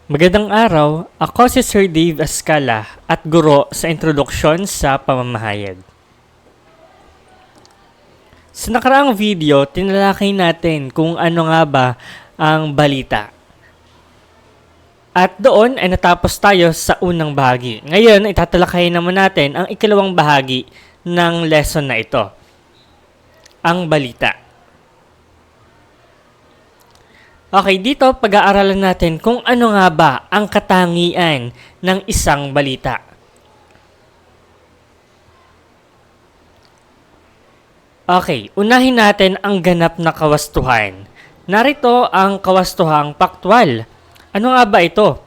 Magandang araw, ako si Sir Dave Ascala at guro sa Introduksyon sa Pamamahayag. Sa nakaraang video, tinalakay natin kung ano nga ba ang balita. At doon ay natapos tayo sa unang bahagi. Ngayon, itatalakay naman natin ang ikalawang bahagi ng lesson na ito, ang balita. Okay, dito pag-aaralan natin kung ano nga ba ang katangian ng isang balita. Okay, unahin natin ang ganap na kawastuhan. Narito ang kawastuhang paktwal. Ano nga ba ito?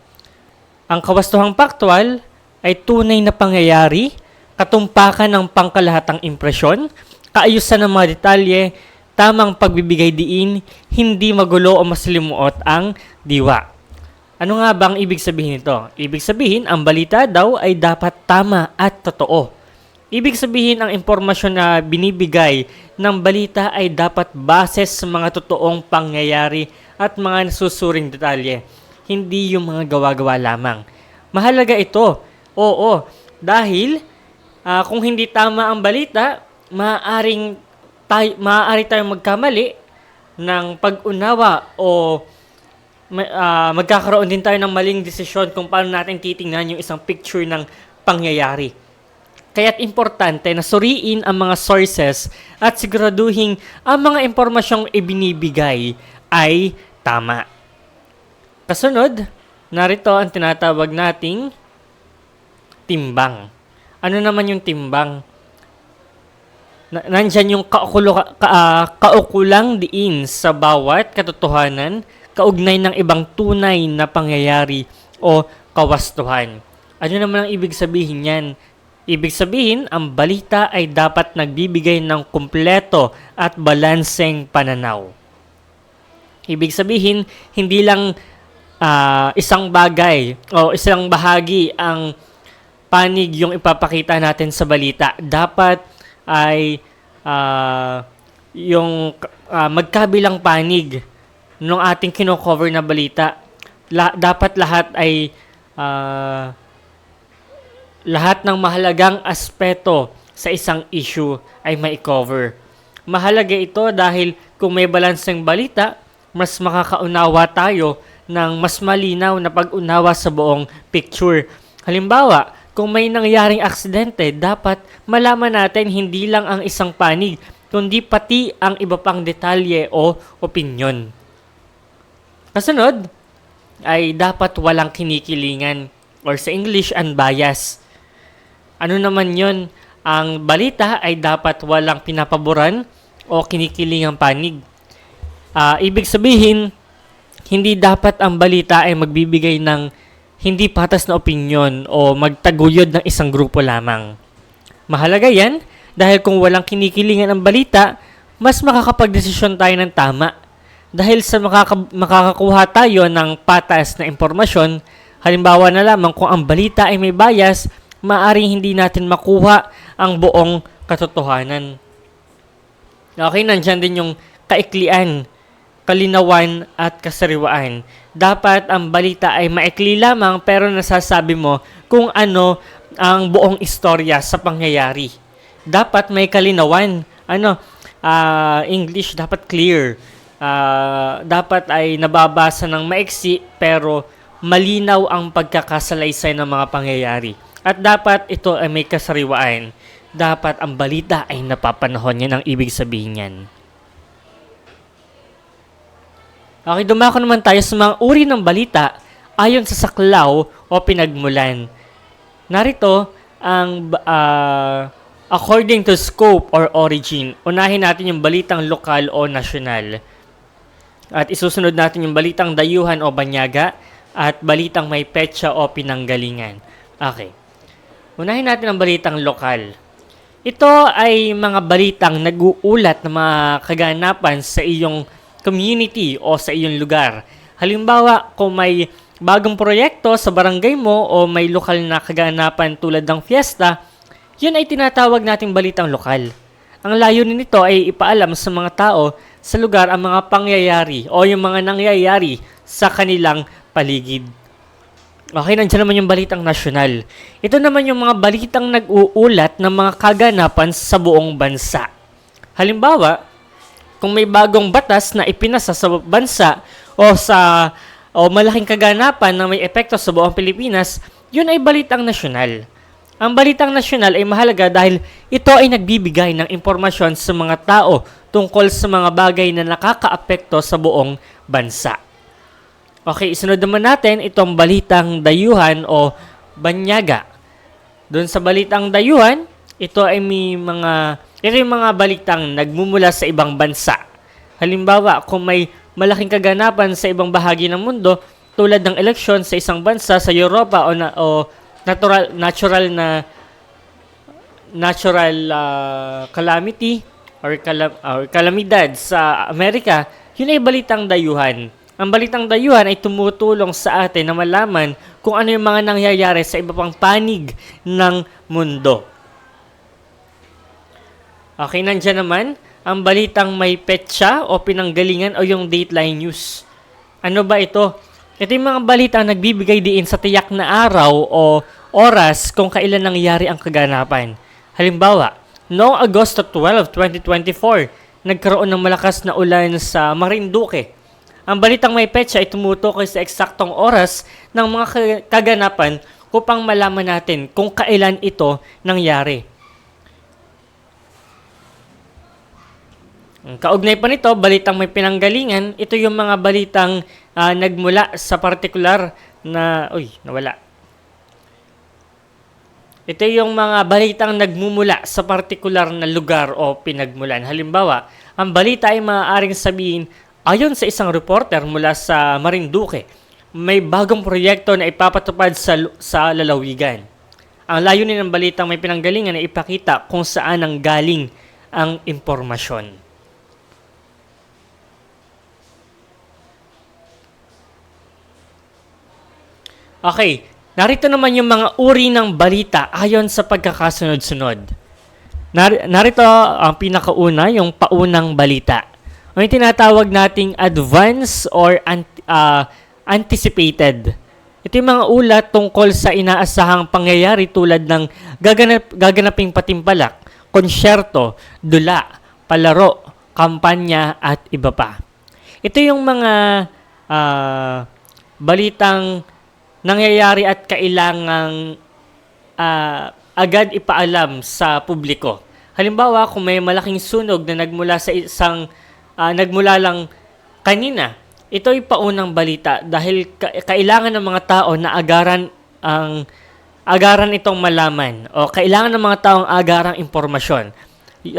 Ang kawastuhang paktwal ay tunay na pangyayari, katumpakan ng pangkalahatang impresyon, kaayusan ng mga detalye, tamang pagbibigay diin, hindi magulo o masalimuot ang diwa. Ano nga bang ibig sabihin nito? Ibig sabihin, ang balita daw ay dapat tama at totoo. Ibig sabihin, ang impormasyon na binibigay ng balita ay dapat base sa mga totoong pangyayari at mga nasusuring detalye, hindi yung mga gawa-gawa lamang. Mahalaga ito, oo, dahil kung hindi tama ang balita, maaari tayong magkamali ng pag-unawa o magkakaroon din tayo ng maling desisyon kung paano natin titingnan yung isang picture ng pangyayari. Kaya't importante na suriin ang mga sources at siguraduhin ang mga impormasyong ibinibigay ay tama. Kasunod, narito ang tinatawag nating timbang. Ano naman yung timbang? Nandyan yung kaukulang diin sa bawat katotohanan, kaugnay ng ibang tunay na pangyayari o kawastuhan. Ano naman ang ibig sabihin yan? Ibig sabihin, ang balita ay dapat nagbibigay ng kumpleto at balanseng pananaw. Ibig sabihin, hindi lang isang bagay o isang bahagi ang panig yung ipapakita natin sa balita. Dapat ay yung magkabilang panig ng ating kino-cover na balita. Dapat lahat ay lahat ng mahalagang aspeto sa isang issue ay mai-cover. Mahalaga ito dahil kung may balanseng balita, mas makakaunawa tayo ng mas malinaw na pag-unawa sa buong picture. Halimbawa, kung may nangyaring aksidente, dapat malaman natin hindi lang ang isang panig, kundi pati ang iba pang detalye o opinyon. Kasunod, ay dapat walang kinikilingan or sa English, unbiased. Ano naman yon? Ang balita ay dapat walang pinapaboran o kinikilingang panig. Ibig sabihin, hindi dapat ang balita ay magbibigay ng hindi patas na opinyon o magtaguyod ng isang grupo lamang. Mahalaga yan dahil kung walang kinikilingan ang balita, mas makakapagdesisyon tayo ng tama. Dahil sa makakakuha tayo ng patas na impormasyon, halimbawa na lamang kung ang balita ay may bias, maaaring hindi natin makuha ang buong katotohanan. Okay, nandyan din yung kaiklian, kalinawan at kasariwaan. Dapat ang balita ay maikli lamang pero nasasabi mo kung ano ang buong istorya sa pangyayari. Dapat may kalinawan. English dapat clear. Dapat ay nababasa ng maiksi pero malinaw ang pagkakasalaysay ng mga pangyayari. At dapat ito ay may kasariwaan. Dapat ang balita ay napapanahon. Yan ang ibig sabihin yan. Okay, dumako naman tayo sa mga uri ng balita ayon sa saklaw o pinagmulan. Narito ang according to scope or origin. Unahin natin yung balitang lokal o nasyonal. At isusunod natin yung balitang dayuhan o banyaga at balitang may petsa o pinanggalingan. Okay. Unahin natin ang balitang lokal. Ito ay mga balitang nag-uulat ng mga kaganapan sa iyong community o sa iyong lugar. Halimbawa, kung may bagong proyekto sa barangay mo o may lokal na kaganapan tulad ng fiesta, yun ay tinatawag nating balitang lokal. Ang layunin nito ay ipaalam sa mga tao sa lugar ang mga pangyayari o yung mga nangyayari sa kanilang paligid. Okay, nandiyan naman yung balitang nasyonal. Ito naman yung mga balitang nag-uulat ng mga kaganapan sa buong bansa. Halimbawa, kung may bagong batas na ipinasa sa bansa o malaking kaganapan na may epekto sa buong Pilipinas, yun ay balitang nasyonal. Ang balitang nasyonal ay mahalaga dahil ito ay nagbibigay ng impormasyon sa mga tao tungkol sa mga bagay na nakakaapekto sa buong bansa. Okay, isunod naman natin itong balitang dayuhan o banyaga. Doon sa balitang dayuhan, ito yung mga balitang nagmumula sa ibang bansa. Halimbawa, kung may malaking kaganapan sa ibang bahagi ng mundo, tulad ng eleksyon sa isang bansa sa Europa o natural calamity or kalamidad sa Amerika, yun ay balitang dayuhan. Ang balitang dayuhan ay tumutulong sa atin na malaman kung ano yung mga nangyayari sa iba pang panig ng mundo. Okay, nandiyan naman ang balitang may petsa o pinanggalingan o yung Dateline News. Ano ba ito? Ito yung mga balitang nagbibigay diin sa tiyak na araw o oras kung kailan nangyari ang kaganapan. Halimbawa, noong Agosto 12, 2024, nagkaroon ng malakas na ulan sa Marinduque. Ang balitang may petsa ay tumutukoy sa eksaktong oras ng mga kaganapan upang malaman natin kung kailan ito nangyari. Kaugnay pa nito, balitang may pinanggalingan, ito yung mga balitang nagmula sa partikular na... nawala. Ito yung mga balitang nagmumula sa partikular na lugar o pinagmulan. Halimbawa, ang balita ay maaaring sabihin, ayon sa isang reporter mula sa Marinduque, may bagong proyekto na ipapatupad sa lalawigan. Ang layunin ng balitang may pinanggalingan ay ipakita kung saan ang galing ang impormasyon. Okay, narito naman yung mga uri ng balita ayon sa pagkakasunod-sunod. Narito ang pinakauna, yung paunang balita. O yung tinatawag nating advance or anticipated. Ito yung mga ulat tungkol sa inaasahang pangyayari tulad ng gaganaping patimpalak, konsyerto, dula, palaro, kampanya, at iba pa. Ito yung mga balitang nangyayari at kailangang agad ipaalam sa publiko. Halimbawa, kung may malaking sunog na nagmula lang kanina, ito ay paunang balita dahil kailangan ng mga tao na agaran itong malaman o kailangan ng mga taong agarang impormasyon.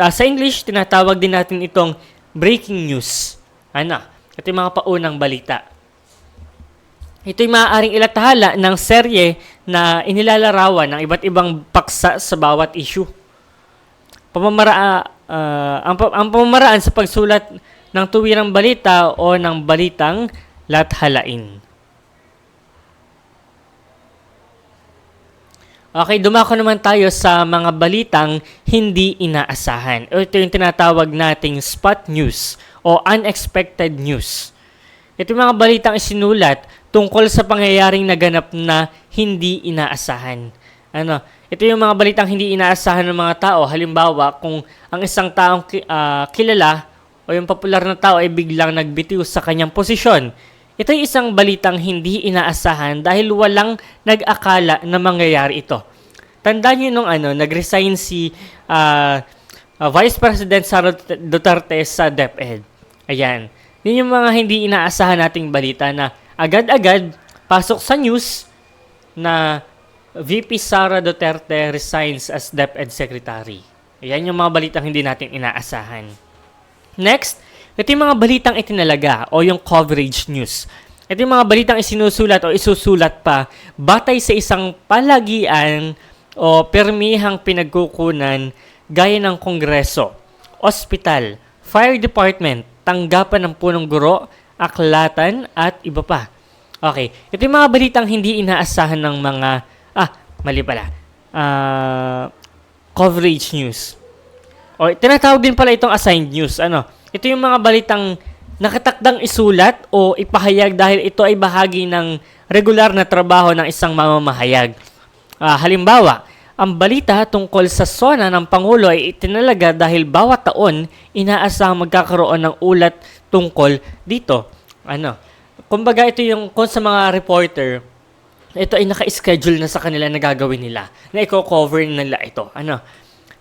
Sa English, tinatawag din natin itong breaking news. Ito yung mga paunang balita. Ito'y maaaring ilatahala ng serye na inilalarawan ng iba't ibang paksa sa bawat issue. Ang pamamaraan sa pagsulat ng tuwirang balita o ng balitang lathalain. Okay, dumako naman tayo sa mga balitang hindi inaasahan. Ito yung tinatawag nating spot news o unexpected news. Ito yung mga balitang isinulat tungkol sa pangyayaring naganap na hindi inaasahan. Ito yung mga balitang hindi inaasahan ng mga tao. Halimbawa, kung ang isang taong kilala o yung popular na tao ay biglang nagbitiw sa kanyang posisyon. Ito ay isang balitang hindi inaasahan dahil walang nag-akala na mangyayari ito. Tandaan nyo nung nag-resign si Vice President Sara Duterte sa DepEd. Ayan. Yun yung mga hindi inaasahan nating balita na agad-agad pasok sa news na VP Sara Duterte resigns as DepEd Secretary. Ayan yung mga balitang hindi natin inaasahan. Next, ito yung mga balitang itinalaga o yung coverage news. Ito yung mga balitang isinusulat o isusulat pa batay sa isang palagian o permihang pinagkukunan gaya ng kongreso, ospital, fire department, tanggapan ng punong guro, aklatan, at iba pa. Okay, ito yung mga balitang hindi inaasahan ng mga, coverage news. O, tinatawag din pala itong assigned news. Ito yung mga balitang nakatakdang isulat o ipahayag dahil ito ay bahagi ng regular na trabaho ng isang mamamahayag. Halimbawa, ang balita tungkol sa SONA ng Pangulo ay itinalaga dahil bawat taon inaasahang magkakaroon ng ulat tungkol dito. Kumbaga ito yung kung sa mga reporter, ito ay naka-schedule na sa kanila na gagawin nila, na i-cover nila ito.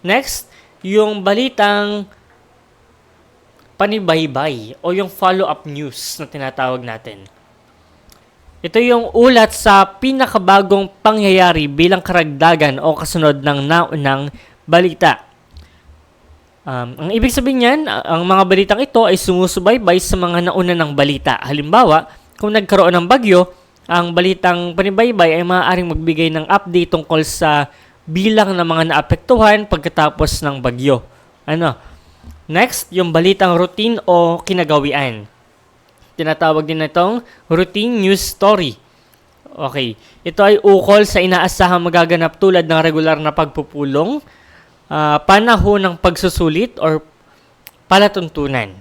Next, yung balitang panibaybay o yung follow-up news na tinatawag natin. Ito yung ulat sa pinakabagong pangyayari bilang karagdagan o kasunod ng naunang balita. Ang ibig sabihin niyan, ang mga balitang ito ay sumusubaybay sa mga nauna ng balita. Halimbawa, kung nagkaroon ng bagyo, ang balitang panibaybay ay maaaring magbigay ng update tungkol sa bilang ng mga naapektuhan pagkatapos ng bagyo. Next, yung balitang routine o kinagawian. Tinatawag din na itong routine news story. Okay, ito ay ukol sa inaasahang magaganap tulad ng regular na pagpupulong, panahon ng pagsusulit or palatuntunan.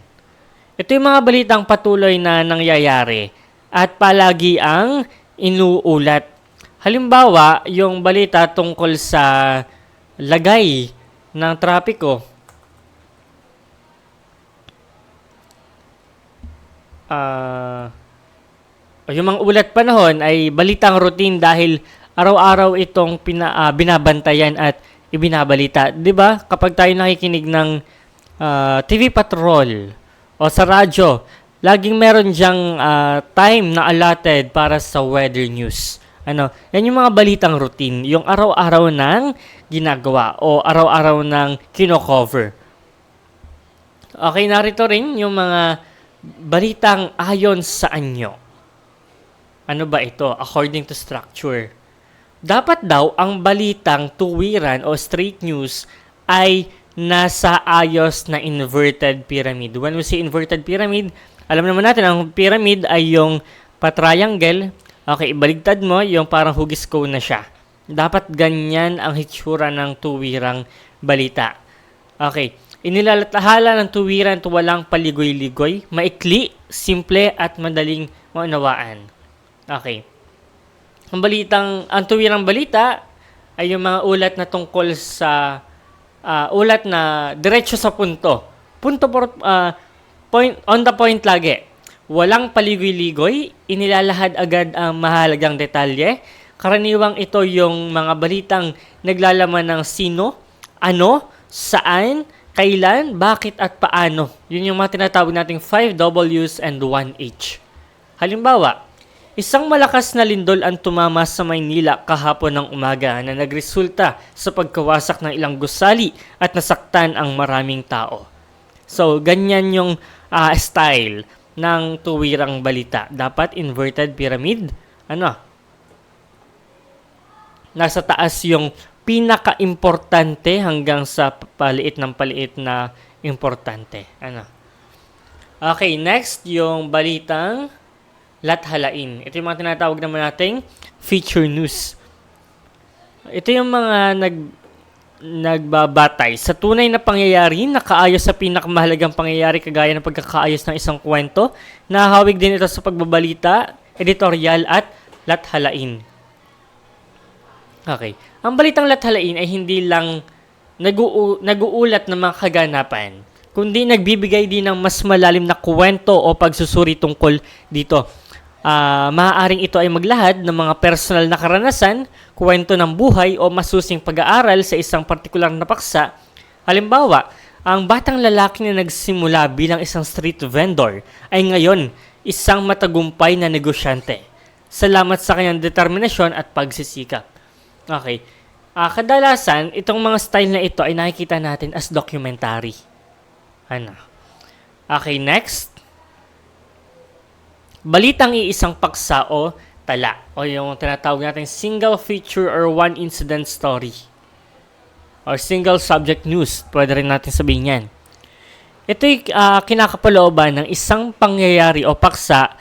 Ito yung mga balitang patuloy na nangyayari at palagi ang inuulat. Halimbawa, yung balita tungkol sa lagay ng trapiko. Yung mga ulat panahon ay balitang routine dahil araw-araw itong binabantayan at ibinabalita. 'Di ba? Kapag tayo nakikinig ng TV Patrol o sa radyo, laging meron diyang time na allotted para sa weather news. Yan yung mga balitang routine, yung araw-araw ng ginagawa o araw-araw ng kino-cover. Okay, narito rin yung mga balitang ayon sa anyo. Ano ba ito? According to structure. Dapat daw ang balitang tuwiran o straight news ay nasa ayos na inverted pyramid. When we say inverted pyramid, alam naman natin ang pyramid ay yung pa-triangle. Okay, ibaligtad mo yung parang hugis cone na siya. Dapat ganyan ang hitsura ng tuwirang balita. Okay, inilathala ng tuwiran to walang paligoy-ligoy, maikli, simple at madaling maunawaan. Okay. Ang tuwirang balita ay yung mga ulat na tungkol sa ulat na diretso sa punto. Point on the point lagi. Walang paligoy-ligoy, inilalahad agad ang mahalagang detalye. Karaniwang ito yung mga balitang naglalaman ng sino, ano, saan, kailan, bakit at paano. Yun yung mga tinatawag nating 5 W's and 1 H. Halimbawa, isang malakas na lindol ang tumama sa Maynila kahapon ng umaga na nagresulta sa pagkawasak ng ilang gusali at nasaktan ang maraming tao. So, ganyan yung style ng tuwirang balita. Dapat inverted pyramid. Nasa taas yung pinaka-importante hanggang sa paliit na importante. Okay, next yung balitang lathalain. Ito yung mga tinatawag naman nating feature news. Ito yung mga nagbabatay sa tunay na pangyayari, nakaayos sa pinakamahalagang pangyayari kagaya ng pagkakaayos ng isang kwento. Nahahawig din ito sa pagbabalita, editorial at lathalain. Okay. Ang balitang lathalain ay hindi lang nag-uulat ng mga kaganapan, kundi nagbibigay din ng mas malalim na kwento o pagsusuri tungkol dito. Maaaring ito ay maglahad ng mga personal na karanasan, kwento ng buhay o masusing pag-aaral sa isang partikular na paksa. Halimbawa, ang batang lalaki na nagsimula bilang isang street vendor ay ngayon isang matagumpay na negosyante. Salamat sa kanyang determinasyon at pagsisikap. Okay. Kadalasan, itong mga style na ito ay nakikita natin as documentary. Okay, next. Balitang iisang paksa o tala o yung tinatawag natin single feature or one incident story or single subject news, pwede rin natin sabihin yan. Ito'y kinakapalooban ng isang pangyayari o paksa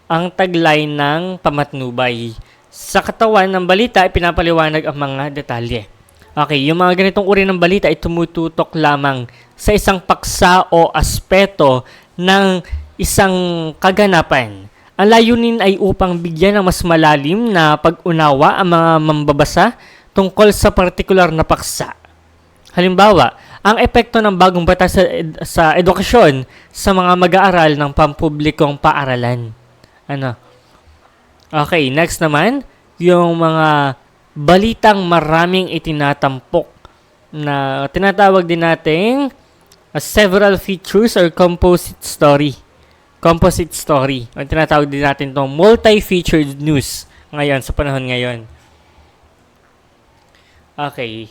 ang taglay ng pamatnubay. Sa katawan ng balita ay pinapaliwanag ang mga detalye. Okay, yung mga ganitong uri ng balita ay tumututok lamang sa isang paksa o aspeto ng isang kaganapan. Ang layunin ay upang bigyan ng mas malalim na pag-unawa ang mga mambabasa tungkol sa partikular na paksa. Halimbawa, ang epekto ng bagong batas sa edukasyon sa mga mag-aaral ng pampublikong paaralan. Ano? Okay, next naman, yung mga balitang maraming itinatampok na tinatawag din nating several features or composite story. Composite story. O tinatawag din natin itong multi-featured news ngayon, sa panahon ngayon. Okay.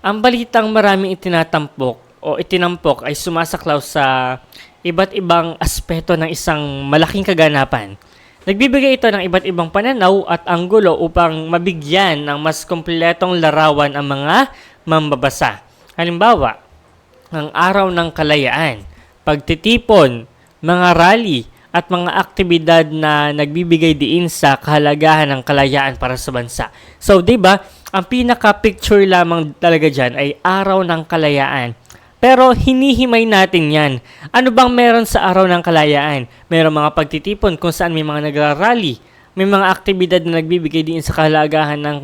Ang balitang maraming itinampok ay sumasaklaw sa iba't ibang aspeto ng isang malaking kaganapan. Nagbibigay ito ng iba't ibang pananaw at anggulo upang mabigyan ng mas kumpletong larawan ang mga mambabasa. Halimbawa, ang araw ng kalayaan, pagtitipon, mga rally, at mga aktibidad na nagbibigay diin sa kahalagahan ng kalayaan para sa bansa. So, di ba, ang pinaka-picture lamang talaga dyan ay araw ng kalayaan. Pero hinihimay natin yan. Ano bang meron sa araw ng kalayaan? Meron mga pagtitipon kung saan may mga nagrarally, may mga aktibidad na nagbibigay diin sa kahalagahan ng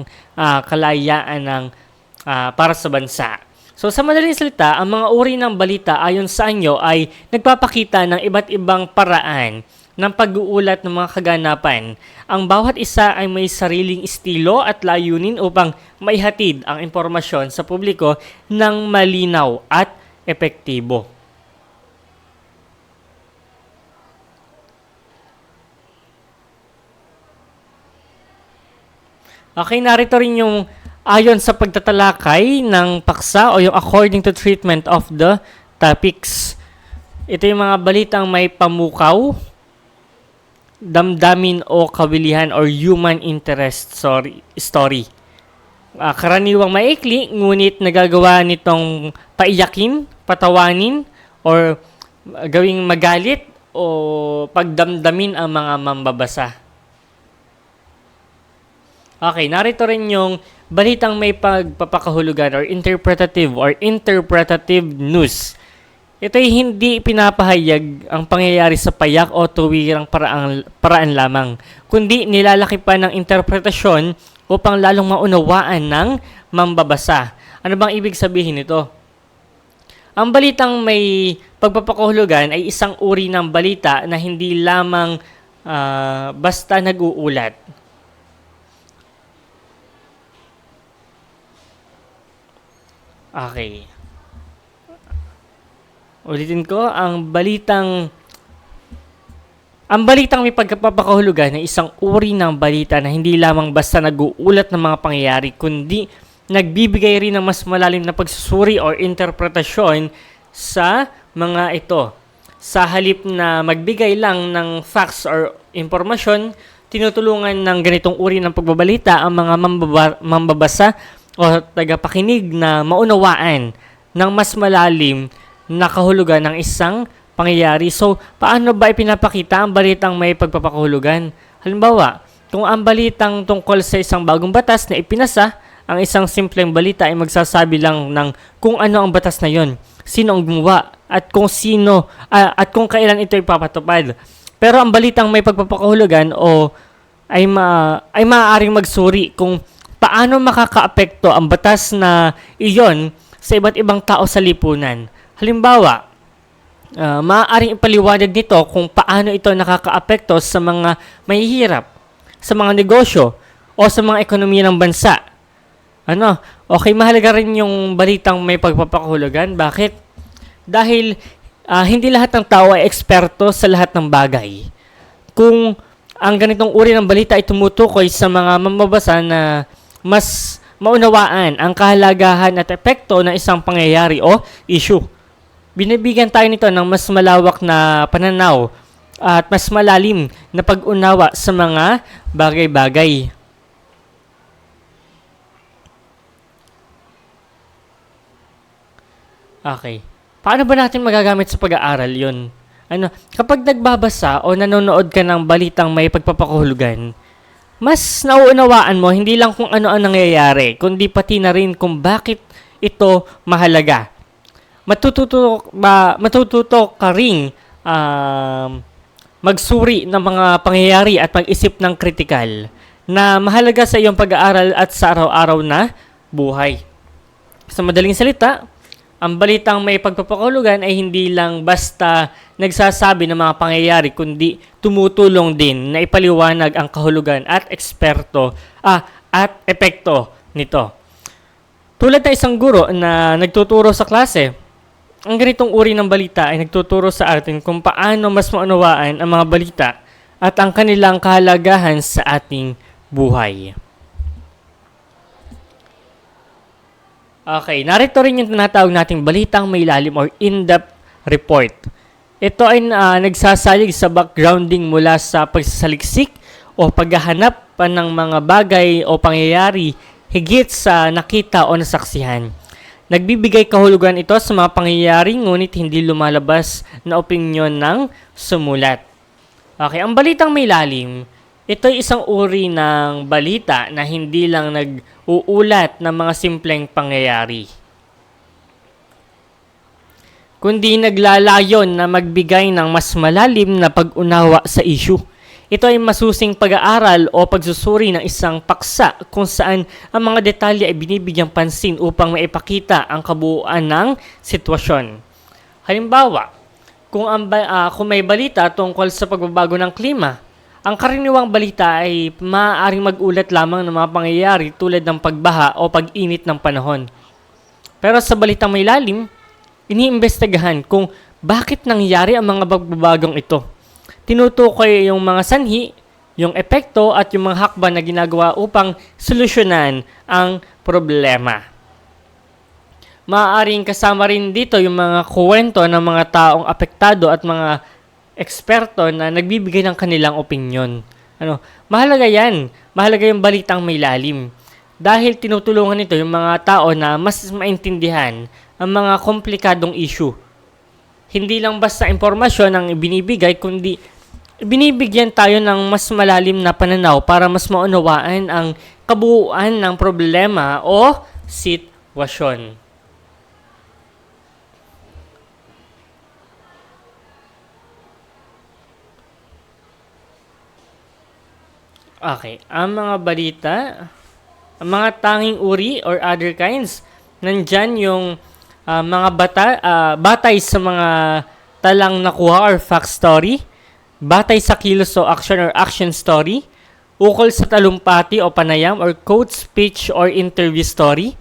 kalayaan ng para sa bansa. So sa madaling salita, ang mga uri ng balita ayon sa anyo ay nagpapakita ng iba't ibang paraan ng pag-uulat ng mga kaganapan. Ang bawat isa ay may sariling estilo at layunin upang maihatid ang impormasyon sa publiko ng malinaw at epektibo. Okay, narito rin yung ayon sa pagtatalakay ng paksa o yung according to treatment of the topics. Ito yung mga balitang may pamukaw, damdamin o kawilihan or human interest story. Karaniwang maikli, ngunit nagagawa nitong paiyakin, patawanin, or gawing magalit o pagdamdamin ang mga mambabasa. Okay, narito rin yung balitang may pagpapakahulugan or interpretative news. Ito ay hindi pinapahayag ang pangyayari sa payak o tuwirang paraan lamang, kundi nilalaki pa ng interpretasyon upang lalong maunawaan ng mambabasa. Ano bang ibig sabihin nito? Ang balitang may pagpapakahulugan ay isang uri ng balita na hindi lamang basta nag-uulat. Okay. Ulitin ko, ang balitang may pagpapakahulugan ay isang uri ng balita na hindi lamang basta nag-uulat ng mga pangyayari, kundi nagbibigay rin ng mas malalim na pagsusuri or interpretasyon sa mga ito. Sa halip na magbigay lang ng facts or impormasyon, tinutulungan ng ganitong uri ng pagbabalita ang mga mambabasa o tagapakinig na maunawaan ng mas malalim na kahulugan ng isang pangyayari. So, paano ba ipinapakita ang balitang may pagpapakahulugan? Halimbawa, kung ang balitang tungkol sa isang bagong batas na ipinasa, ang isang simpleng balita ay magsasabi lang ng kung ano ang batas na yon, sino ang gumawa, at kung kailan ito ipapatupad. Pero ang balitang may pagpapakahulugan ay maaaring magsuri kung paano makakaapekto ang batas na iyon sa iba't ibang tao sa lipunan. Halimbawa, maaaring ipaliwanag nito kung paano ito nakakaapekto sa mga mahihirap, sa mga negosyo, o sa mga ekonomiya ng bansa. Okay, mahalaga rin yung balitang may pagpapakahulugan. Bakit? Dahil hindi lahat ng tao ay eksperto sa lahat ng bagay. Kung ang ganitong uri ng balita ay tumutukoy sa mga mamabasa na mas maunawaan ang kahalagahan at epekto ng isang pangyayari o issue, binibigyan tayo nito ng mas malawak na pananaw at mas malalim na pag-unawa sa mga bagay-bagay. Okay. Paano ba natin magagamit sa pag-aaral yun? Kapag nagbabasa o nanonood ka ng balitang may pagpapakahulugan, mas nauunawaan mo hindi lang kung ano ang nangyayari, kundi pati na rin kung bakit ito mahalaga. Matututo ka ring magsuri ng mga pangyayari at mag-isip ng kritikal na mahalaga sa iyong pag-aaral at sa araw-araw na buhay. Sa madaling salita, ang balitang may pagpapakahulugan ay hindi lang basta nagsasabi ng mga pangyayari kundi tumutulong din na ipaliwanag ang kahulugan at at epekto nito. Tulad ng isang guro na nagtuturo sa klase, ang ganitong uri ng balita ay nagtuturo sa atin kung paano mas maunawaan ang mga balita at ang kanilang kahalagahan sa ating buhay. Okay, narito rin yung tinatawag nating balitang may ilalim or in-depth report. Ito ay nagsasalig sa backgrounding mula sa pagsasaliksik o paghahanap pa ng mga bagay o pangyayari higit sa nakita o nasaksihan. Nagbibigay kahulugan ito sa mga pangyayari ngunit hindi lumalabas na opinyon ng sumulat. Okay, ang balitang may ilalim, ito ay isang uri ng balita na hindi lang nag-uulat ng mga simpleng pangyayari, kundi naglalayon na magbigay ng mas malalim na pag-unawa sa issue. Ito ay masusing pag-aaral o pagsusuri ng isang paksa kung saan ang mga detalye ay binibigyang pansin upang maipakita ang kabuuan ng sitwasyon. Halimbawa, kung may balita tungkol sa pagbabago ng klima, ang karaniwang balita ay maaaring mag-ulat lamang ng mga pangyayari tulad ng pagbaha o pag-init ng panahon. Pero sa balitang may lalim, iniimbestigahan kung bakit nangyari ang mga pagbabagong ito. Tinutukoy yung mga sanhi, yung epekto at yung mga hakbang na ginagawa upang solusyonan ang problema. Maaaring kasama rin dito yung mga kuwento ng mga taong apektado at mga eksperto na nagbibigay ng kanilang opinyon. Mahalaga yan. Mahalaga yung balitang may lalim. Dahil tinutulungan nito yung mga tao na mas maintindihan ang mga komplikadong issue. Hindi lang basta impormasyon ang ibinibigay, kundi binibigyan tayo ng mas malalim na pananaw para mas maunawaan ang kabuuan ng problema o sitwasyon. Okay, ang mga balita, ang mga tanging uri or other kinds, nandyan yung batay sa mga talang nakuha or fact story, batay sa kilos o action or action story, ukol sa talumpati o panayam or quote, speech or interview story,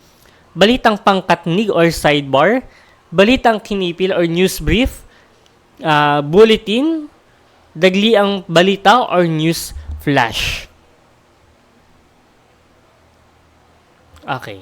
balitang pangkatnig or sidebar, balitang kinipil or news brief, bulletin, dagliang balita or news flash. Okay.